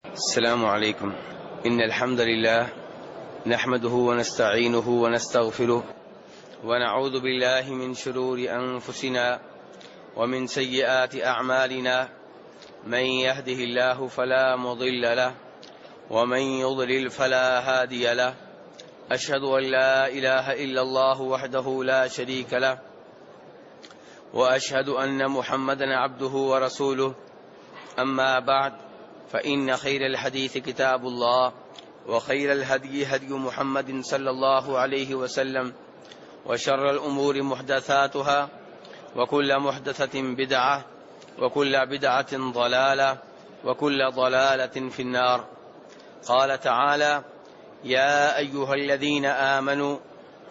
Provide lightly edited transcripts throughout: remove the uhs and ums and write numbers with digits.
السلام عليكم. إن الحمد لله نحمده ونستعينه ونستغفره ونعوذ بالله من شرور أنفسنا ومن سيئات أعمالنا، من يهده الله فلا مضل له ومن يضلل فلا هادي له. أشهد أن لا إله إلا الله وحده لا شريك له وأشهد أن محمدا عبده ورسوله. أما بعد، فإن خير الحديث كتاب الله، وخير الهدي هدي محمد صلى الله عليه وسلم، وشر الأمور محدثاتها، وكل محدثة بدعة، وكل بدعة ضلالة، وكل ضلالة في النار. قال تعالى: يا أيها الذين آمنوا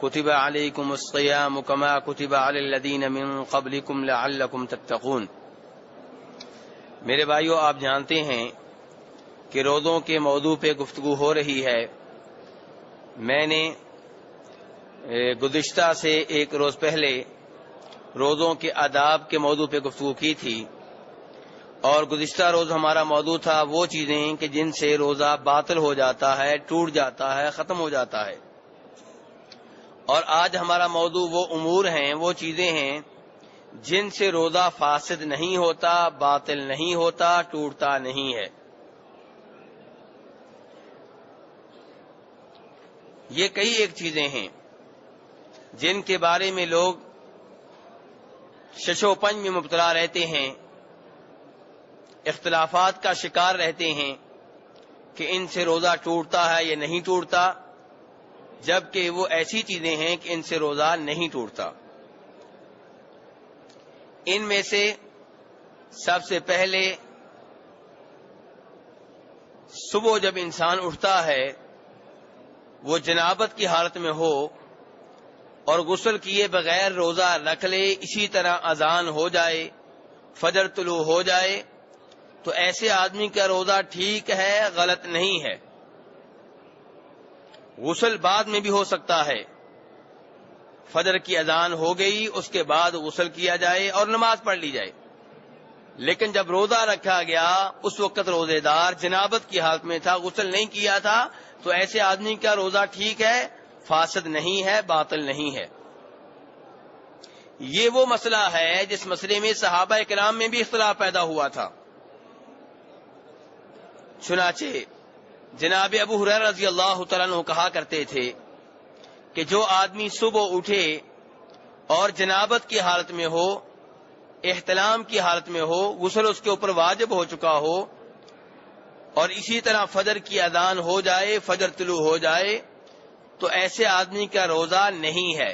كتب عليكم الصيام كما كتب على الذين من قبلكم لعلكم تتقون. میرے بھائیو، آپ جانتے ہیں کہ روزوں کے موضوع پہ گفتگو ہو رہی ہے. میں نے گزشتہ سے ایک روز پہلے روزوں کے آداب کے موضوع پہ گفتگو کی تھی، اور گزشتہ روز ہمارا موضوع تھا وہ چیزیں کہ جن سے روزہ باطل ہو جاتا ہے، ٹوٹ جاتا ہے، ختم ہو جاتا ہے. اور آج ہمارا موضوع وہ امور ہیں، وہ چیزیں ہیں جن سے روزہ فاسد نہیں ہوتا، باطل نہیں ہوتا، ٹوٹتا نہیں ہے. یہ کئی ایک چیزیں ہیں جن کے بارے میں لوگ شش و پنج میں مبتلا رہتے ہیں، اختلافات کا شکار رہتے ہیں کہ ان سے روزہ ٹوٹتا ہے یا نہیں ٹوٹتا، جبکہ وہ ایسی چیزیں ہیں کہ ان سے روزہ نہیں ٹوٹتا. ان میں سے سب سے پہلے صبح جب انسان اٹھتا ہے، وہ جنابت کی حالت میں ہو اور غسل کیے بغیر روزہ رکھ لے، اسی طرح اذان ہو جائے، فجر طلوع ہو جائے، تو ایسے آدمی کا روزہ ٹھیک ہے، غلط نہیں ہے. غسل بعد میں بھی ہو سکتا ہے، فجر کی اذان ہو گئی، اس کے بعد غسل کیا جائے اور نماز پڑھ لی جائے. لیکن جب روزہ رکھا گیا، اس وقت روزے دار جنابت کی حالت میں تھا، غسل نہیں کیا تھا، تو ایسے آدمی کا روزہ ٹھیک ہے، فاسد نہیں ہے، باطل نہیں ہے. یہ وہ مسئلہ ہے جس مسئلے میں صحابہ کرام میں بھی اختلاف پیدا ہوا تھا. چنانچہ جناب ابو ہریرہ رضی اللہ تعالیٰ عنہ کہا کرتے تھے کہ جو آدمی صبح اٹھے اور جنابت کی حالت میں ہو، احتلام کی حالت میں ہو، غسل اس کے اوپر واجب ہو چکا ہو، اور اسی طرح فجر کی اذان ہو جائے، فجر طلوع ہو جائے، تو ایسے آدمی کا روزہ نہیں ہے.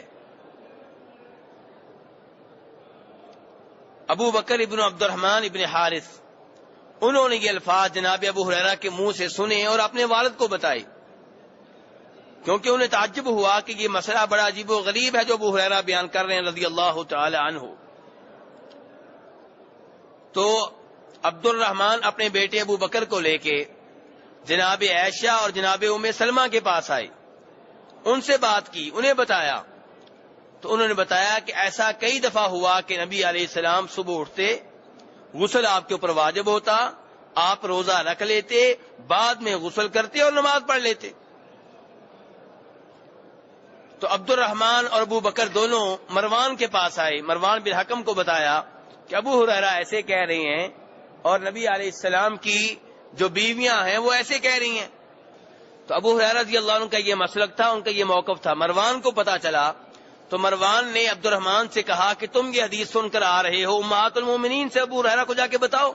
ابو بکر ابن عبد الرحمن ابن حارث، انہوں نے یہ الفاظ جناب ابو ہریرہ کے منہ سے سنے اور اپنے والد کو بتائے، کیونکہ انہیں تعجب ہوا کہ یہ مسئلہ بڑا عجیب و غریب ہے جو ابو ہریرہ بیان کر رہے ہیں رضی اللہ تعالی عنہ. تو عبد الرحمن اپنے بیٹے ابو بکر کو لے کے جناب عائشہ اور جناب ام سلمہ کے پاس آئے، ان سے بات کی، انہیں بتایا. تو انہوں نے بتایا کہ ایسا کئی دفعہ ہوا کہ نبی علیہ السلام صبح اٹھتے، غسل آپ کے اوپر واجب ہوتا، آپ روزہ رکھ لیتے، بعد میں غسل کرتے اور نماز پڑھ لیتے. تو عبد الرحمن اور ابو بکر دونوں مروان کے پاس آئے، مروان بن حکم کو بتایا کہ ابو ہریرہ ایسے کہہ رہے ہیں اور نبی علیہ السلام کی جو بیویاں ہیں وہ ایسے کہہ رہی ہیں. تو ابو ہریرہ رضی اللہ عنہ کا یہ مسلک تھا، ان کا یہ موقف تھا. مروان کو پتا چلا تو مروان نے عبد الرحمن سے کہا کہ تم یہ حدیث سن کر آ رہے ہو، امہات المومنین سے ابو ہریرہ کو جا کے بتاؤ.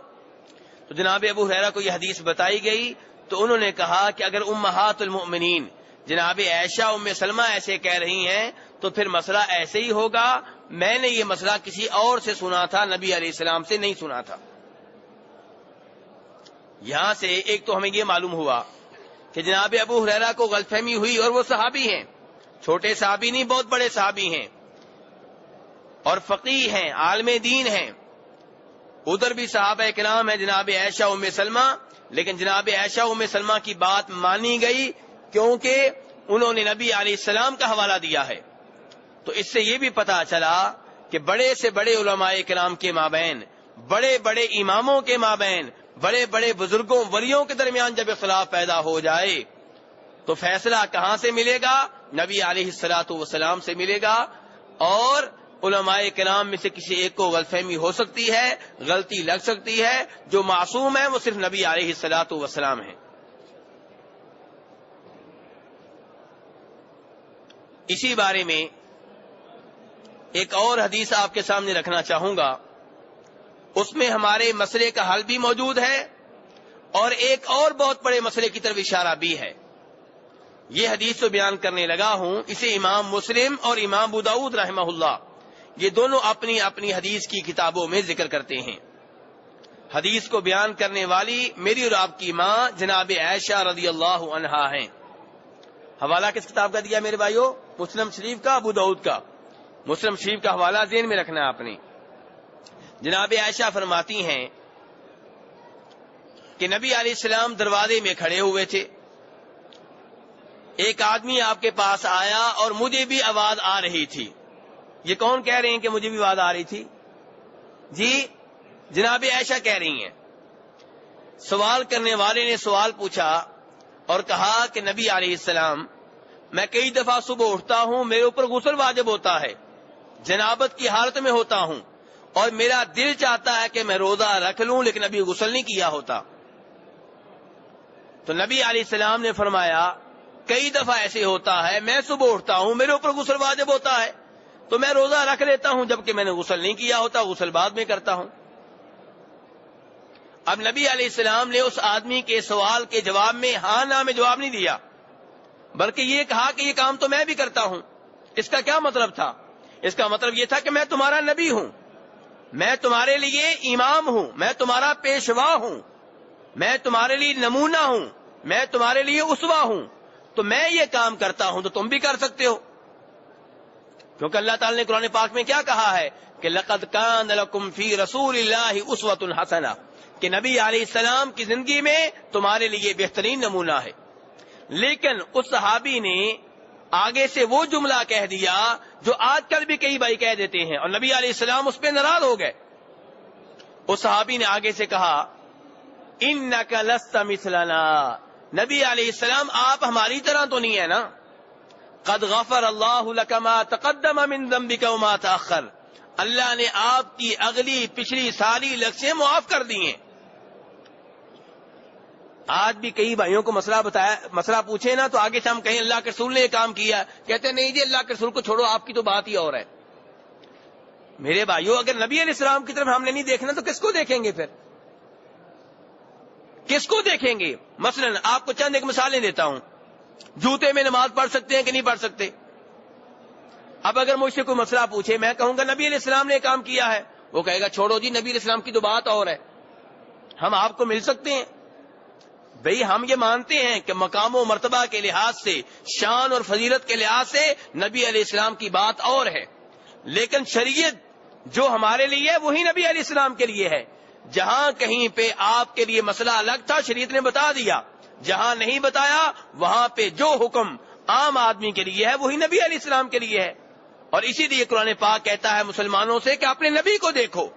تو جناب ابو ہریرہ کو یہ حدیث بتائی گئی تو انہوں نے کہا کہ اگر امہات المؤمنین جناب عائشہ ام سلمہ ایسے کہہ رہی ہیں تو پھر مسئلہ ایسے ہی ہوگا. میں نے یہ مسئلہ کسی اور سے سنا تھا، نبی علیہ السلام سے نہیں سنا تھا. یہاں سے ایک تو ہمیں یہ معلوم ہوا کہ جناب ابو ہریرہ کو غلط فہمی ہوئی، اور وہ صحابی ہیں، چھوٹے صحابی نہیں، بہت بڑے صحابی ہیں اور فقیہ ہیں، عالم دین ہیں. ادھر بھی صحابہ کرام ہیں جناب عائشہ ام سلمہ، لیکن جناب عائشہ ام سلمہ کی بات مانی گئی کیونکہ انہوں نے نبی علیہ السلام کا حوالہ دیا ہے. تو اس سے یہ بھی پتا چلا کہ بڑے سے بڑے علماء کرام کے مابین، بڑے بڑے اماموں کے مابین، بڑے بڑے بزرگوں ولیوں کے درمیان جب اختلاف پیدا ہو جائے تو فیصلہ کہاں سے ملے گا؟ نبی علیہ الصلوۃ والسلام سے ملے گا. اور علماء کرام میں سے کسی ایک کو غلط فہمی ہو سکتی ہے، غلطی لگ سکتی ہے. جو معصوم ہے وہ صرف نبی علیہ الصلوۃ والسلام ہے. اسی بارے میں ایک اور حدیث آپ کے سامنے رکھنا چاہوں گا. اس میں ہمارے مسئلے کا حل بھی موجود ہے اور ایک اور بہت بڑے مسئلے کی طرف اشارہ بھی ہے. یہ حدیث تو بیان کرنے لگا ہوں، اسے امام مسلم اور امام ابو داؤد رحمہ اللہ یہ دونوں اپنی اپنی حدیث کی کتابوں میں ذکر کرتے ہیں. حدیث کو بیان کرنے والی میری اور آپ کی ماں جناب عائشہ رضی اللہ عنہا ہیں. حوالہ کس کتاب کا دیا میرے بھائیو؟ مسلم شریف کا، ابو داؤد کا. مسلم شریف کا حوالہ ذہن میں رکھنا ہے آپ نے. جناب عائشہ فرماتی ہیں کہ نبی علیہ السلام دروازے میں کھڑے ہوئے تھے. ایک آدمی آپ کے پاس آیا اور مجھے بھی آواز آ رہی تھی. یہ کون کہہ رہے ہیں کہ مجھے بھی آواز آ رہی تھی؟ جی جناب عائشہ کہہ رہی ہیں. سوال کرنے والے نے سوال پوچھا اور کہا کہ نبی علیہ السلام میں کئی دفعہ صبح اٹھتا ہوں، میرے اوپر غسل واجب ہوتا ہے، جنابت کی حالت میں ہوتا ہوں اور میرا دل چاہتا ہے کہ میں روزہ رکھ لوں لیکن ابھی غسل نہیں کیا ہوتا. تو نبی علیہ السلام نے فرمایا کئی دفعہ ایسے ہوتا ہے، میں صبح اٹھتا ہوں، میرے اوپر غسل واجب ہوتا ہے تو میں روزہ رکھ لیتا ہوں، جبکہ میں نے غسل نہیں کیا ہوتا، غسل بعد میں کرتا ہوں. اب نبی علیہ السلام نے اس آدمی کے سوال کے جواب میں ہاں نہ میں جواب نہیں دیا، بلکہ یہ کہا کہ یہ کام تو میں بھی کرتا ہوں. اس کا کیا مطلب تھا؟ اس کا مطلب یہ تھا کہ میں تمہارا نبی ہوں، میں تمہارے لیے امام ہوں، میں تمہارا پیشوا ہوں، میں تمہارے لیے نمونہ ہوں، میں تمہارے لیے اسوہ ہوں. تو میں یہ کام کرتا ہوں تو تم بھی کر سکتے ہو، کیونکہ اللہ تعالی نے قرآن پاک میں کیا کہا ہے کہ لقد کان لکم فی رسول اللہ اسوۃ حسنہ، کہ نبی علیہ السلام کی زندگی میں تمہارے لیے بہترین نمونہ ہے. لیکن اس صحابی نے آگے سے وہ جملہ کہہ دیا جو آج کل بھی کئی بھائی کہہ دیتے ہیں اور نبی علیہ السلام اس پہ ناراض ہو گئے. اس صحابی نے آگے سے کہا انک لست مثلنا، نبی علیہ السلام آپ ہماری طرح تو نہیں ہے نا. قد غفر اللہ لک ما تقدم من ذنبک وما تاخر، اللہ نے آپ کی اگلی پچھلی ساری لغزشیں معاف کر دی ہیں. آج بھی کئی بھائیوں کو مسئلہ پوچھے نا تو آگے سے ہم کہیں اللہ کے رسول نے یہ کام کیا، کہتے نہیں جی اللہ کے رسول کو چھوڑو، آپ کی تو بات ہی اور ہے. میرے بھائیوں اگر نبی علیہ السلام کی طرف ہم نے نہیں دیکھنا تو کس کو دیکھیں گے؟ پھر کس کو دیکھیں گے؟ مثلا آپ کو چند ایک مثالیں دیتا ہوں. جوتے میں نماز پڑھ سکتے ہیں کہ نہیں پڑھ سکتے؟ اب اگر مجھ سے کوئی مسئلہ پوچھے، میں کہوں گا نبی علیہ السلام نے کام کیا ہے، وہ کہے گا چھوڑو جی نبی علیہ السلام کی تو بات اور ہے، ہم آپ کو مل سکتے ہیں. بھئی ہم یہ مانتے ہیں کہ مقام و مرتبہ کے لحاظ سے، شان اور فضیلت کے لحاظ سے نبی علیہ السلام کی بات اور ہے، لیکن شریعت جو ہمارے لیے ہے وہی نبی علیہ السلام کے لیے ہے. جہاں کہیں پہ آپ کے لیے مسئلہ الگ تھا شریعت نے بتا دیا، جہاں نہیں بتایا وہاں پہ جو حکم عام آدمی کے لیے ہے وہی نبی علیہ السلام کے لیے ہے. اور اسی لیے قرآن پاک کہتا ہے مسلمانوں سے کہ اپنے نبی کو دیکھو،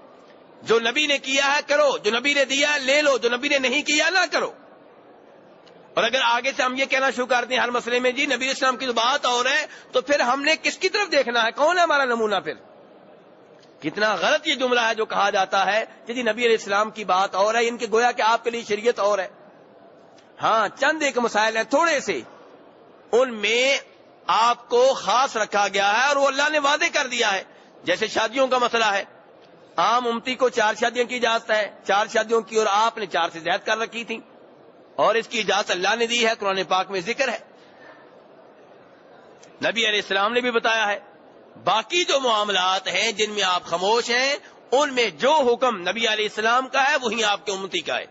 جو نبی نے کیا ہے کرو، جو نبی نے دیا ہے لے لو، جو نبی نے نہیں کیا نہ کرو. اور اگر آگے سے ہم یہ کہنا شروع کر دیں ہر مسئلے میں جی نبی اسلام کی تو بات اور ہے، تو پھر ہم نے کس کی طرف دیکھنا ہے؟ کون ہے ہمارا نمونہ؟ پھر کتنا غلط یہ جملہ ہے جو کہا جاتا ہے کہ جی نبی علیہ السلام کی بات اور ہے، ان کے گویا کہ آپ کے لیے شریعت اور ہے. ہاں چند ایک مسائل ہیں تھوڑے سے، ان میں آپ کو خاص رکھا گیا ہے اور وہ اللہ نے وعدے کر دیا ہے. جیسے شادیوں کا مسئلہ ہے، عام امتی کو 4 شادیاں کی اجازت ہے، 4 شادیوں کی اور آپ نے 4 سے زائد کر رکھی تھی، اور اس کی اجازت اللہ نے دی ہے، قرآن پاک میں ذکر ہے، نبی علیہ السلام نے بھی بتایا ہے. باقی جو معاملات ہیں جن میں آپ خاموش ہیں، ان میں جو حکم نبی علیہ السلام کا ہے وہی آپ کے امتی کا ہے.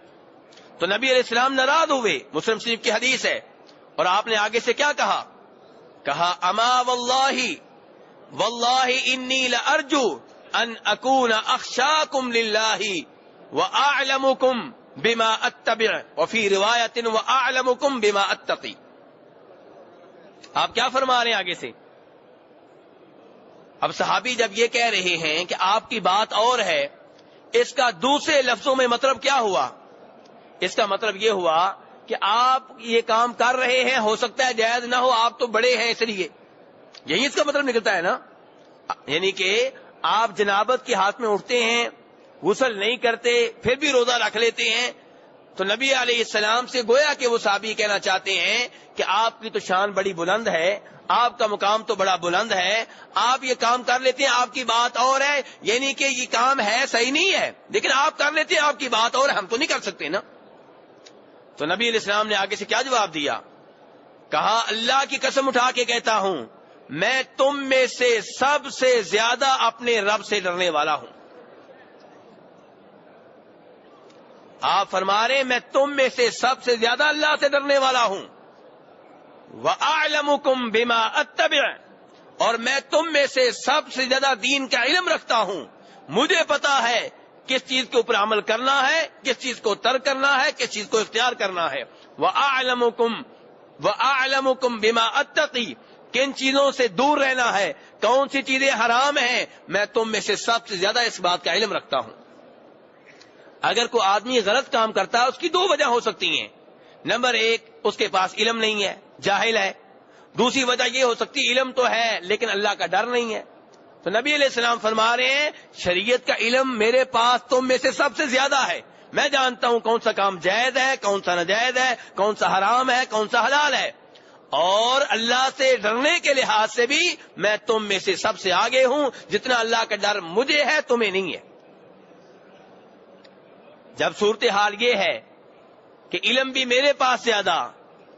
تو نبی علیہ السلام ناراض ہوئے، مسلم شریف کی حدیث ہے، اور آپ نے آگے سے کیا کہا؟ کہا اما واللہ انی لارجو ان اکون اخشاکم للہ واعلمکم بما اتبع وفی روایت واعلمکم بما اتقی. آپ کیا فرما رہے ہیں آگے سے؟ اب صحابی جب یہ کہہ رہے ہیں کہ آپ کی بات اور ہے، اس کا دوسرے لفظوں میں مطلب کیا ہوا اس کا مطلب یہ ہوا کہ آپ یہ کام کر رہے ہیں، ہو سکتا ہے جائز نہ ہو، آپ تو بڑے ہیں اس لیے، یہی اس کا مطلب نکلتا ہے نا. یعنی کہ آپ جنابت کی حالت میں اٹھتے ہیں، غسل نہیں کرتے، پھر بھی روزہ رکھ لیتے ہیں، تو نبی علیہ السلام سے گویا کہ وہ صحابی کہنا چاہتے ہیں کہ آپ کی تو شان بڑی بلند ہے، آپ کا مقام تو بڑا بلند ہے، آپ یہ کام کر لیتے ہیں، آپ کی بات اور ہے، یعنی کہ یہ کام ہے صحیح نہیں ہے لیکن آپ کر لیتے ہیں، آپ کی بات اور ہم تو نہیں کر سکتے نا. تو نبی علیہ السلام نے آگے سے کیا جواب دیا؟ کہا اللہ کی قسم اٹھا کے کہتا ہوں میں تم میں سے سب سے زیادہ اپنے رب سے ڈرنے والا ہوں. آپ فرما رہے ہیں میں تم میں سے سب سے زیادہ اللہ سے ڈرنے والا ہوں. وَأَعْلَمُكُمْ بِمَا أَتَّبِعُ، اور میں تم میں سے سب سے زیادہ دین کا علم رکھتا ہوں، مجھے پتا ہے کس چیز کے اوپر عمل کرنا ہے، کس چیز کو ترک کرنا ہے، کس چیز کو اختیار کرنا ہے. وَأَعْلَمُكُمْ بِمَا أَتَّقِي، کن چیزوں سے دور رہنا ہے، کون سی چیزیں حرام ہیں، میں تم میں سے سب سے زیادہ اس بات کا علم رکھتا ہوں. اگر کوئی آدمی غلط کام کرتا ہے اس کی دو وجہ ہو سکتی ہیں. نمبر ایک، اس کے پاس علم نہیں ہے، جاہل ہے. دوسری وجہ یہ ہو سکتی علم تو ہے لیکن اللہ کا ڈر نہیں ہے. تو نبی علیہ السلام فرما رہے ہیں شریعت کا علم میرے پاس تم میں سے سب سے زیادہ ہے، میں جانتا ہوں کون سا کام جائز ہے، کون سا ناجائز ہے، کون سا حرام ہے، کون سا حلال ہے، اور اللہ سے ڈرنے کے لحاظ سے بھی میں تم میں سے سب سے آگے ہوں. جتنا اللہ کا ڈر مجھے ہے تمہیں نہیں ہے. جب صورتحال یہ ہے کہ علم بھی میرے پاس زیادہ،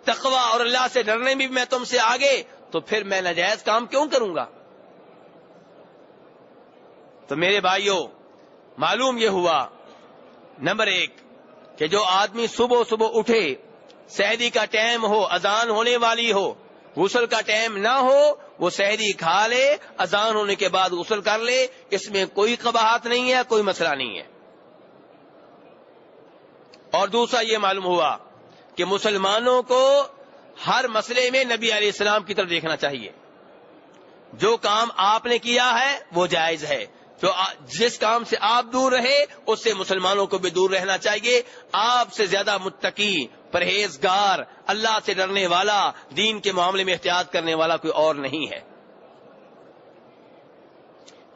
تقوی اور اللہ سے ڈرنے بھی میں تم سے آگے، تو پھر میں ناجائز کام کیوں کروں گا؟ تو میرے بھائیوں معلوم یہ ہوا نمبر ایک کہ جو آدمی صبح صبح اٹھے، سحری کا ٹائم ہو، اذان ہونے والی ہو، غسل کا ٹائم نہ ہو، وہ سحری کھا لے، اذان ہونے کے بعد غسل کر لے، اس میں کوئی قباحت نہیں ہے، کوئی مسئلہ نہیں ہے. اور دوسرا یہ معلوم ہوا کہ مسلمانوں کو ہر مسئلے میں نبی علیہ السلام کی طرف دیکھنا چاہیے. جو کام آپ نے کیا ہے وہ جائز ہے، جس کام سے آپ دور رہے اس سے مسلمانوں کو بھی دور رہنا چاہیے. آپ سے زیادہ متقی، پرہیزگار، اللہ سے ڈرنے والا، دین کے معاملے میں احتیاط کرنے والا کوئی اور نہیں ہے.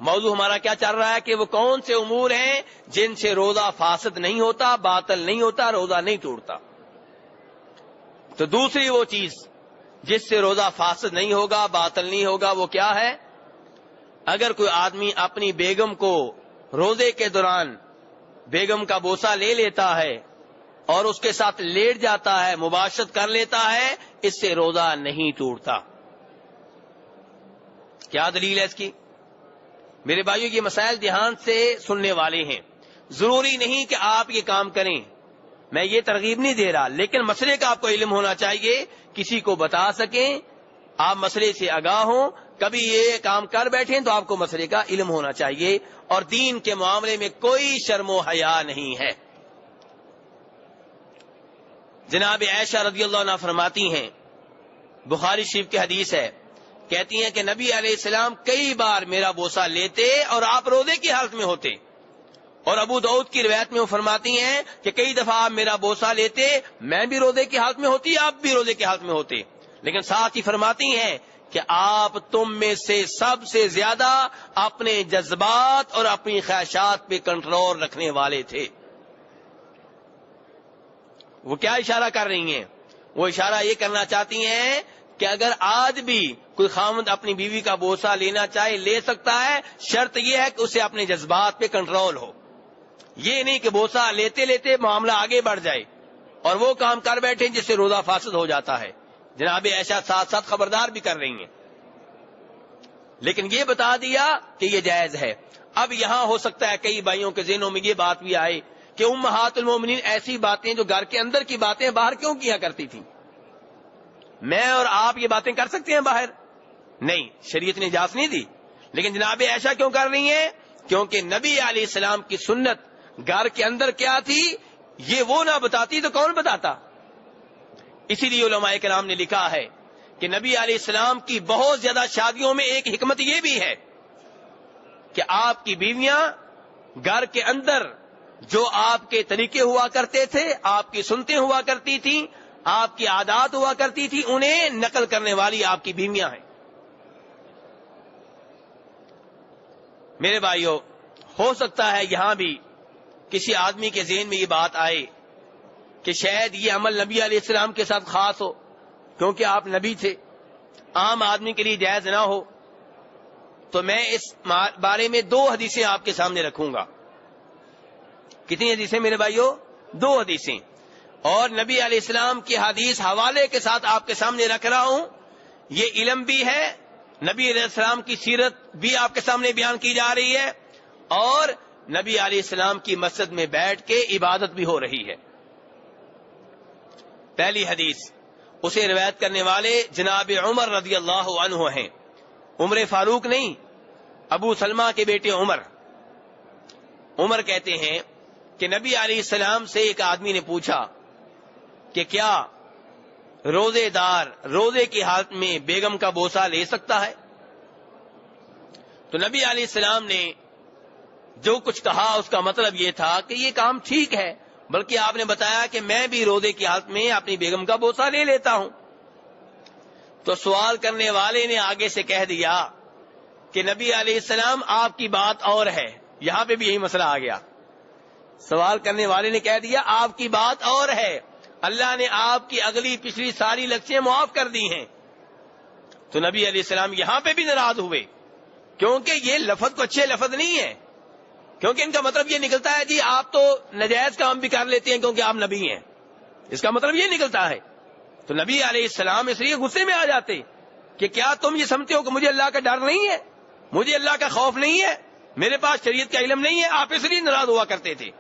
موضوع ہمارا کیا چل رہا ہے کہ وہ کون سے امور ہیں جن سے روزہ فاسد نہیں ہوتا، باطل نہیں ہوتا، روزہ نہیں ٹوٹتا. تو دوسری وہ چیز جس سے روزہ فاسد نہیں ہوگا، باطل نہیں ہوگا، وہ کیا ہے؟ اگر کوئی آدمی اپنی بیگم کو روزے کے دوران بیگم کا بوسہ لے لیتا ہے اور اس کے ساتھ لیٹ جاتا ہے، مباشرت کر لیتا ہے، اس سے روزہ نہیں ٹوٹتا. کیا دلیل ہے اس کی؟ میرے بھائیو یہ مسائل دھیان سے سننے والے ہیں. ضروری نہیں کہ آپ یہ کام کریں، میں یہ ترغیب نہیں دے رہا، لیکن مسئلے کا آپ کو علم ہونا چاہیے، کسی کو بتا سکیں، آپ مسئلے سے آگاہ ہوں. کبھی یہ کام کر بیٹھیں تو آپ کو مسئلے کا علم ہونا چاہیے. اور دین کے معاملے میں کوئی شرم و حیا نہیں ہے. جناب عائشہ رضی اللہ عنہا فرماتی ہیں، بخاری شریف کی حدیث ہے، کہتی ہیں کہ نبی علیہ السلام کئی بار میرا بوسہ لیتے اور آپ روزے کی حالت میں ہوتے. اور ابو داؤد کی روایت میں وہ فرماتی ہیں کہ کئی دفعہ آپ میرا بوسہ لیتے، میں بھی روزے کی حالت میں ہوتی، آپ بھی روزے کی حالت میں ہوتے. لیکن ساتھ ہی فرماتی ہیں کہ آپ تم میں سے سب سے زیادہ اپنے جذبات اور اپنی خواہشات پہ کنٹرول رکھنے والے تھے. وہ کیا اشارہ کر رہی ہیں؟ وہ اشارہ یہ کرنا چاہتی ہیں کہ اگر آج بھی کوئی خاوند اپنی بیوی کا بوسہ لینا چاہے لے سکتا ہے، شرط یہ ہے کہ اسے اپنے جذبات پہ کنٹرول ہو. یہ نہیں کہ بوسہ لیتے لیتے معاملہ آگے بڑھ جائے اور وہ کام کر بیٹھے جس سے روزہ فاسد ہو جاتا ہے. جناب عائشہ ساتھ ساتھ خبردار بھی کر رہی ہیں، لیکن یہ بتا دیا کہ یہ جائز ہے. اب یہاں ہو سکتا ہے کئی بھائیوں کے ذہنوں میں یہ بات بھی آئے کہ امہات المومنین ایسی باتیں جو گھر کے اندر کی باتیں باہر کیوں کیا کرتی تھی؟ میں اور آپ یہ باتیں کر سکتے ہیں باہر؟ نہیں، شریعت نے اجازت نہیں دی. لیکن جناب عائشہ کیوں کر رہی ہیں؟ کیونکہ نبی علیہ السلام کی سنت گھر کے اندر کیا تھی یہ وہ نہ بتاتی تو کون بتاتا؟ اسی لیے علماء کرام نے لکھا ہے کہ نبی علیہ السلام کی بہت زیادہ شادیوں میں ایک حکمت یہ بھی ہے کہ آپ کی بیویاں گھر کے اندر جو آپ کے طریقے ہوا کرتے تھے، آپ کی سنتیں ہوا کرتی تھیں، آپ کی عادات ہوا کرتی تھی، انہیں نقل کرنے والی آپ کی بیویاں ہیں۔ میرے بھائیوں، ہو سکتا ہے یہاں بھی کسی آدمی کے ذہن میں یہ بات آئے کہ شاید یہ عمل نبی علیہ السلام کے ساتھ خاص ہو، کیونکہ آپ نبی تھے، عام آدمی کے لیے جائز نہ ہو۔ تو میں اس بارے میں 2 حدیثیں آپ کے سامنے رکھوں گا۔ کتنی حدیثیں میرے بھائیوں؟ 2 حدیثیں، اور نبی علیہ السلام کی حدیث حوالے کے ساتھ آپ کے سامنے رکھ رہا ہوں۔ یہ علم بھی ہے، نبی علیہ السلام کی سیرت بھی آپ کے سامنے بیان کی جا رہی ہے، اور نبی علیہ السلام کی مسجد میں بیٹھ کے عبادت بھی ہو رہی ہے۔ پہلی حدیث، اسے روایت کرنے والے جناب عمر رضی اللہ عنہ ہیں، عمر فاروق نہیں، ابو سلمہ کے بیٹے عمر۔ عمر کہتے ہیں کہ نبی علیہ السلام سے ایک آدمی نے پوچھا کہ کیا روزے دار روزے کی حالت میں بیگم کا بوسہ لے سکتا ہے؟ تو نبی علیہ السلام نے جو کچھ کہا اس کا مطلب یہ تھا کہ یہ کام ٹھیک ہے، بلکہ آپ نے بتایا کہ میں بھی روزے کی حالت میں اپنی بیگم کا بوسہ لے لیتا ہوں۔ تو سوال کرنے والے نے آگے سے کہہ دیا کہ نبی علیہ السلام آپ کی بات اور ہے۔ یہاں پہ بھی یہی مسئلہ آ گیا، سوال کرنے والے نے کہہ دیا آپ کی بات اور ہے، اللہ نے آپ کی اگلی پچھلی ساری لغزشیں معاف کر دی ہیں۔ تو نبی علیہ السلام یہاں پہ بھی ناراض ہوئے، کیونکہ یہ لفظ کو اچھے لفظ نہیں ہے، کیونکہ ان کا مطلب یہ نکلتا ہے جی آپ تو ناجائز کام بھی کر لیتے ہیں کیونکہ آپ نبی ہیں، اس کا مطلب یہ نکلتا ہے۔ تو نبی علیہ السلام اس لیے غصے میں آ جاتے کہ کیا تم یہ سمجھتے ہو کہ مجھے اللہ کا ڈر نہیں ہے، مجھے اللہ کا خوف نہیں ہے، میرے پاس شریعت کا علم نہیں ہے؟ آپ اس لیے ناراض ہوا کرتے تھے۔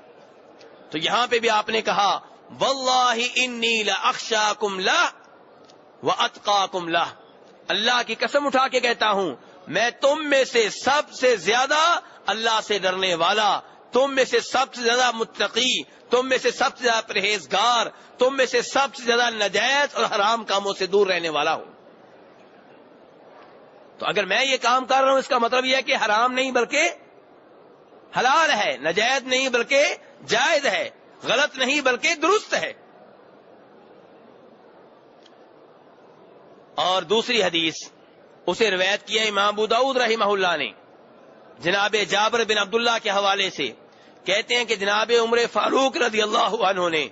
تو یہاں پہ بھی آپ نے کہا واللہ انی لاخشاکم لہ واتقاکم لہ، اللہ کی قسم اٹھا کے کہتا ہوں میں تم میں سے سب سے زیادہ اللہ سے ڈرنے والا، تم میں سے سب سے زیادہ متقی، تم میں سے سب سے زیادہ پرہیزگار، تم میں سے سب سے زیادہ ناجائز اور حرام کاموں سے دور رہنے والا ہوں۔ تو اگر میں یہ کام کر رہا ہوں اس کا مطلب یہ ہے کہ حرام نہیں بلکہ حلال ہے، ناجائز نہیں بلکہ جائز ہے، غلط نہیں بلکہ درست ہے۔ اور دوسری حدیث، اسے روایت کیا امام ابو داؤد رحمہ اللہ نے جناب جابر بن عبداللہ کے حوالے سے، کہتے ہیں کہ جناب عمر فاروق رضی اللہ عنہ نے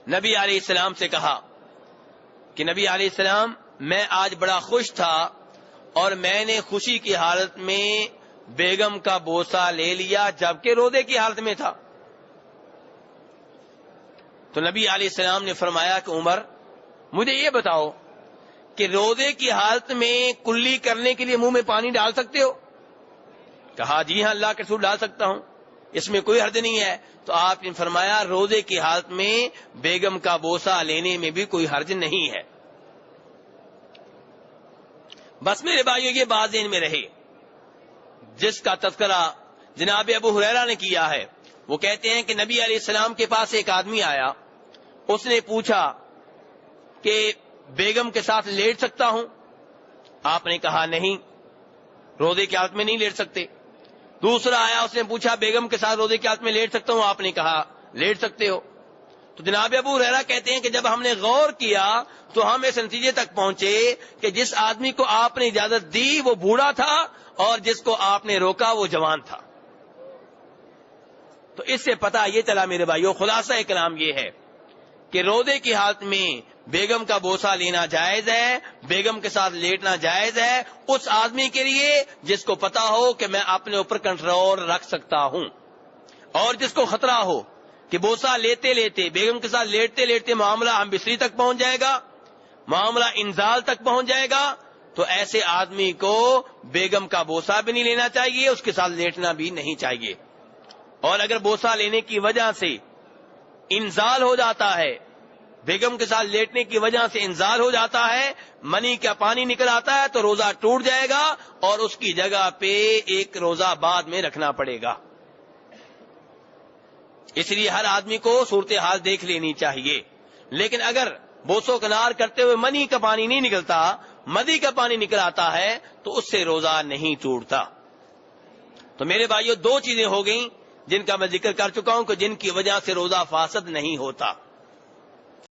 نبی علیہ السلام سے کہا کہ نبی علیہ السلام میں آج بڑا خوش تھا اور میں نے خوشی کی حالت میں بیگم کا بوسہ لے لیا جبکہ روزے کی حالت میں تھا۔ تو نبی علیہ السلام نے فرمایا کہ عمر مجھے یہ بتاؤ کہ روزے کی حالت میں کلی کرنے کے لیے منہ میں پانی ڈال سکتے ہو؟ کہا جی ہاں اللہ کے رسول ڈال سکتا ہوں، اس میں کوئی حرج نہیں ہے۔ تو آپ نے فرمایا روزے کی حالت میں بیگم کا بوسہ لینے میں بھی کوئی حرج نہیں ہے۔ بس میرے بھائیوں یہ بات ذہن میں رہے، جس کا تذکرہ جناب ابو ہریرہ نے کیا ہے، وہ کہتے ہیں کہ نبی علیہ السلام کے پاس ایک آدمی آیا، اس نے پوچھا کہ بیگم کے ساتھ لیٹ سکتا ہوں؟ آپ نے کہا نہیں، روزے کی حالت میں نہیں لیٹ سکتے۔ دوسرا آیا، اس نے پوچھا بیگم کے ساتھ روزے کی حالت میں لیٹ سکتا ہوں؟ آپ نے کہا لیٹ سکتے ہو۔ تو جناب ابو ہریرہ کہتے ہیں کہ جب ہم نے غور کیا تو ہم اس نتیجے تک پہنچے کہ جس آدمی کو آپ نے اجازت دی وہ بوڑھا تھا اور جس کو آپ نے روکا وہ جوان تھا۔ تو اس سے پتہ یہ چلا میرے بھائیوں، خلاصہ کلام یہ ہے کہ روزے کی حالت میں بیگم کا بوسہ لینا جائز ہے، بیگم کے ساتھ لیٹنا جائز ہے اس آدمی کے لیے جس کو پتا ہو کہ میں اپنے اوپر کنٹرول رکھ سکتا ہوں، اور جس کو خطرہ ہو کہ بوسہ لیتے لیتے بیگم کے ساتھ لیٹتے لیٹتے معاملہ ہم بستری تک پہنچ جائے گا، معاملہ انزال تک پہنچ جائے گا، تو ایسے آدمی کو بیگم کا بوسہ بھی نہیں لینا چاہیے، اس کے ساتھ لیٹنا بھی نہیں چاہیے۔ اور اگر بوسہ لینے کی وجہ سے انزال ہو جاتا ہے، بیگم کے ساتھ لیٹنے کی وجہ سے انزال ہو جاتا ہے، منی کا پانی نکل آتا ہے، تو روزہ ٹوٹ جائے گا اور اس کی جگہ پہ ایک روزہ بعد میں رکھنا پڑے گا۔ اس لیے ہر آدمی کو صورتحال دیکھ لینی چاہیے۔ لیکن اگر بوسو کنار کرتے ہوئے منی کا پانی نہیں نکلتا، مدی کا پانی نکل آتا ہے، تو اس سے روزہ نہیں ٹوٹتا۔ تو میرے بھائیوں دو چیزیں ہو گئیں جن کا میں ذکر کر چکا ہوں کہ جن کی وجہ سے روزہ فاسد نہیں ہوتا.